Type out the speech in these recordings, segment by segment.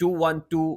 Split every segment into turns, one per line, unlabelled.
212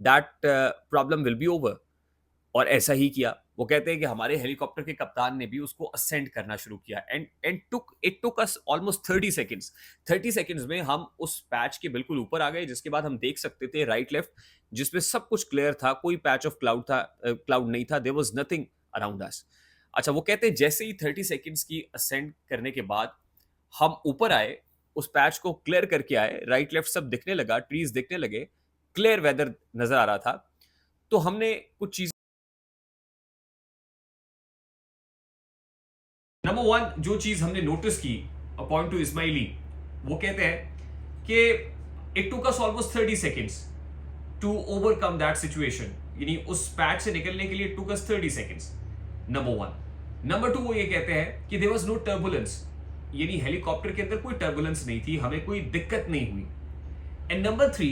that problem will be over. اور ایسا ہی کیا. وہ کہتے ہیں کہ ہمارے ہیلی کاپٹر کے کپتان نے بھی اس کو اسینڈ کرنا شروع کیا and it took us almost 30 seconds میں ہم اس پیچ کے بالکل اوپر آ گئے, جس کے بعد ہم دیکھ سکتے تھے رائٹ لیفٹ جس میں سب کچھ کلیئر تھا, کوئی پیچ آف کلاؤڈ نہیں تھا, دیر واز نتھنگ اراؤنڈ اس. اچھا, وہ کہتے ہیں جیسے ہی 30 سیکنڈز کی اسینڈ کرنے کے بعد ہم اوپر آئے, اس پیچ کو کلیئر کر کے آئے, رائٹ لیفٹ سب دکھنے لگا, ٹریز دکھنے لگے, کلیئر ویدر نظر آ رہا تھا. تو ہم نے کچھ چیز نمبر 1 جو چیز ہم نے نوٹس کی اپوائنٹ ٹو اسماعیلی, وہ کہتے ہیں کہ it took us almost 30 seconds to overcome that situation. یعنی اس پیچ سے نکلنے کے لیے it took us 30 seconds. Number 1. Number 2 وہ یہ کہتے ہیں کہ there was no turbulence. یعنی ہیلی کاپٹر کے اندر کوئی ٹربولنس نہیں تھی, ہمیں کوئی دقت نہیں ہوئی. And number 3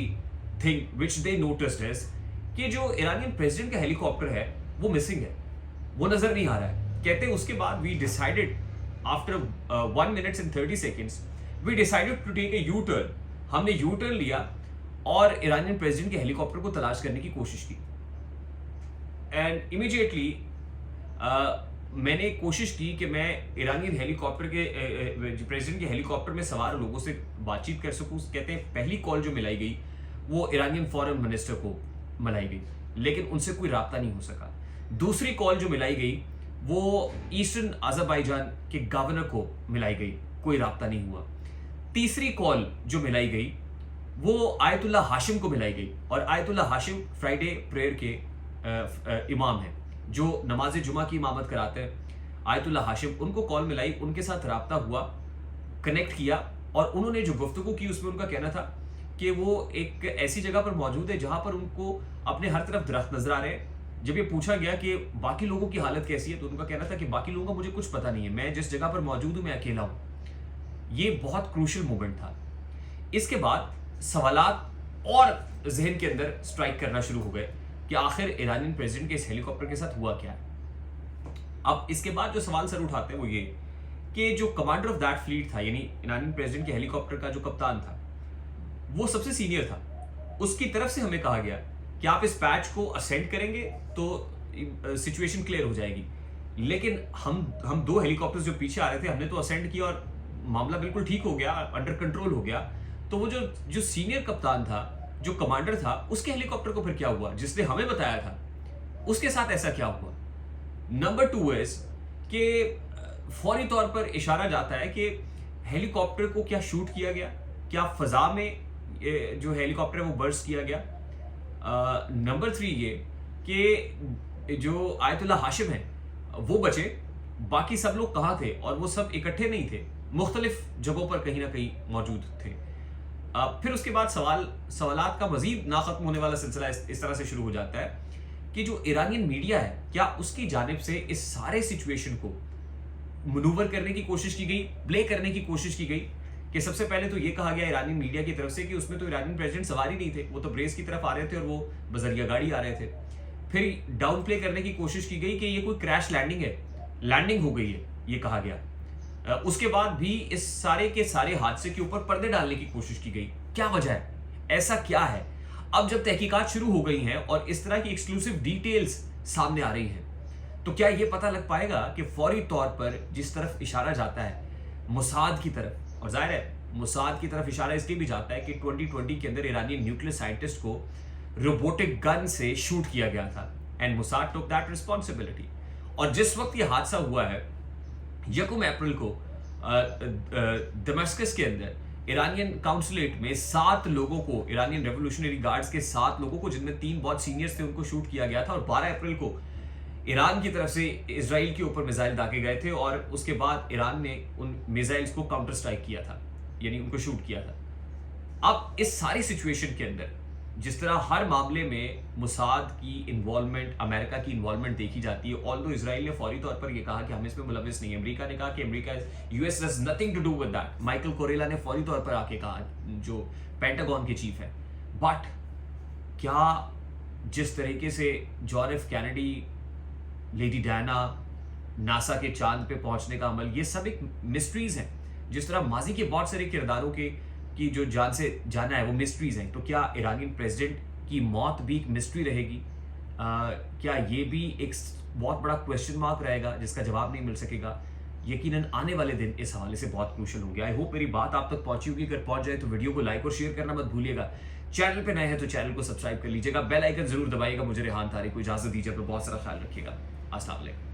thing which they noticed is کہ جو ایرانین پریزیڈنٹ کا ہیلی کاپٹر ہے وہ مسنگ ہے, وہ نظر نہیں آ رہا ہے. کہتے ہیں اس کے بعد we decided after 1 minute and 30 seconds we decided to take a U-turn. ہم نے یو ٹرن لیا اور ایرانین پریزیڈنٹ کے ہیلی کاپٹر کو تلاش کرنے کی کوشش کی. اینڈ امیڈیٹلی میں نے کوشش کی کہ میں ایرانین ہیلی کاپٹر کے پریزیڈنٹ کے ہیلی کاپٹر میں سوار لوگوں سے بات چیت کر سکوں. کہتے ہیں پہلی کال جو ملائی گئی وہ ایرانین فارن منسٹر کو ملائی گئی, لیکن ان سے کوئی رابطہ نہیں ہو سکا. دوسری کال جو ملائی گئی وہ ایسٹرن آذربائیجان کے گورنر کو ملائی گئی, کوئی رابطہ نہیں ہوا. تیسری کال جو ملائی گئی وہ آیت اللہ ہاشم کو ملائی گئی, اور آیت اللہ ہاشم فرائیڈے پریئر کے امام ہیں جو نماز جمعہ کی امامت کراتے ہیں. آیت اللہ ہاشم, ان کو کال ملائی, ان کے ساتھ رابطہ ہوا, کنیکٹ کیا, اور انہوں نے جو گفتگو کی اس میں ان کا کہنا تھا کہ وہ ایک ایسی جگہ پر موجود ہے جہاں پر ان کو اپنے ہر طرف درخت نظر آ رہے ہیں. جب یہ پوچھا گیا کہ باقی لوگوں کی حالت کیسی ہے تو ان کا کہنا تھا کہ باقی لوگوں کا مجھے کچھ پتا نہیں ہے, میں جس جگہ پر موجود ہوں میں اکیلا ہوں. یہ بہت کروشل مومنٹ تھا. اس کے بعد سوالات اور ذہن کے اندر سٹرائک کرنا شروع ہو گئے کہ آخر ایرانین پریزیڈنٹ کے اس ہیلی کاپٹر کے ساتھ ہوا کیا ہے. اب اس کے بعد جو سوال سر اٹھاتے ہیں وہ یہ کہ جو کمانڈر آف دیٹ فلیٹ تھا, یعنی ایرانین پریزیڈنٹ کے ہیلی کاپٹر کا جو کپتان تھا, وہ سب سے سینئر تھا. اس کی طرف سے ہمیں کہا گیا کہ آپ اس پیچ کو اسینڈ کریں گے تو سچویشن کلیئر ہو جائے گی. لیکن ہم 2 ہیلی کاپٹرز جو پیچھے آ رہے تھے, ہم نے تو اسینڈ کیا اور معاملہ بالکل ٹھیک ہو گیا, انڈر کنٹرول ہو گیا. تو وہ جو سینئر کپتان تھا, جو کمانڈر تھا, اس کے ہیلی کاپٹر کو پھر کیا ہوا جس نے ہمیں بتایا تھا, اس کے ساتھ ایسا کیا ہوا. نمبر 2 is کہ فوری طور پر اشارہ جاتا ہے کہ ہیلی کاپٹر کو کیا شوٹ کیا گیا, کیا فضا میں جو ہیلی کاپٹر ہے وہ برسٹ کیا گیا. نمبر 3 یہ کہ جو آیت اللہ ہاشم ہیں وہ بچے, باقی سب لوگ کہاں تھے, اور وہ سب اکٹھے نہیں تھے, مختلف جگہوں پر کہیں نہ کہیں موجود تھے. پھر اس کے بعد سوالات کا مزید نہ ختم ہونے والا سلسلہ اس طرح سے شروع ہو جاتا ہے کہ جو ایرانین میڈیا ہے, کیا اس کی جانب سے اس سارے سچویشن کو منور کرنے کی کوشش کی گئی, پلے کرنے کی کوشش کی گئی. کہ سب سے پہلے تو یہ کہا گیا ایرانی میڈیا کی طرف سے کہ اس میں تو ایرانی پریزیڈنٹ سوار ہی نہیں تھے, وہ تو بریس کی طرف آ رہے تھے اور وہ بذریعہ گاڑی آ رہے تھے. پھر ڈاؤن پلے کرنے کی کوشش کی گئی کہ یہ کوئی کریش لینڈنگ ہے, لینڈنگ ہو گئی ہے, یہ کہا گیا. اس کے بعد بھی اس سارے کے سارے حادثے کے اوپر پردے ڈالنے کی کوشش کی گئی. کیا وجہ ہے, ایسا کیا ہے؟ اب جب تحقیقات شروع ہو گئی ہیں اور اس طرح کی ایکسکلوسیو ڈیٹیلز سامنے آ رہی ہیں, تو کیا یہ پتہ لگ پائے گا کہ فوری طور پر جس طرف اشارہ جاتا ہے موساد کی طرف, اور ظاہر ہے موساد کی طرف اشارہ اس لیے بھی جاتا ہے کہ 2020 کے اندر ایرانی نیوکلیئر سائنٹسٹ کو روبوٹک گن سے شوٹ کیا گیا تھا, اینڈ موساد ٹوک دیٹ ریسپانسبلٹی. اور جس وقت یہ حادثہ ہوا ہے 1 اپریل کو دمشقس کے اندر ایرانین کاؤنسلیٹ میں 7 لوگوں کو, ایرانین ریولوشنری گارڈز کے 7 لوگوں کو, جن میں 3 بہت سینئرز تھے, ان کو شوٹ کیا گیا تھا. اور 12 اپریل کو ایران کی طرف سے اسرائیل کے اوپر میزائل داغے گئے تھے, اور اس کے بعد ایران نے ان میزائلز کو کاؤنٹر اسٹرائک کیا تھا, یعنی ان کو شوٹ کیا تھا. اب اس ساری سچویشن کے اندر جس طرح ہر معاملے میں موساد کی انوالومنٹ, امریکہ کی انوالومنٹ دیکھی جاتی ہے, آلدو اسرائیل نے فوری طور پر یہ کہا کہ ہم اس میں ملوث نہیں ہیں. امریکہ نے کہا کہ امریکہ US has nothing to do with that. Michael Kurilla نے فوری طور پر آ کے کہا, جو پینٹاگون کے چیف ہیں. بٹ کیا جس طریقے سے John F Kennedy, Lady Diana, NASA کے چاند پہ پہنچنے کا عمل, یہ سب ایک مسٹریز ہیں. جس طرح ماضی کے بہت سارے کرداروں کی جو جان سے جانا ہے وہ مسٹریز ہیں. تو کیا ایرانی پریزیڈنٹ کی موت بھی ایک مسٹری رہے گی. کیا یہ بھی ایک بہت بڑا کویشچن مارک رہے گا جس کا جواب نہیں مل سکے گا؟ یقیناً آنے والے دن اس حوالے سے بہت کروشل ہوں گے. آئی ہوپ میری بات آپ تک پہنچی ہوگی. اگر پہنچ جائے تو ویڈیو کو لائک اور شیئر کرنا مت بھولیے گا. چینل پہ نئے ہیں تو چینل کو سبسکرائب کر لیجیے گا. بیل آئیکن ضرور دبائیے گا. مجھے ریحان طارق کو اجازت دیجیے. اپنا بہت سارا خیال رکھیے گا. السلام علیکم.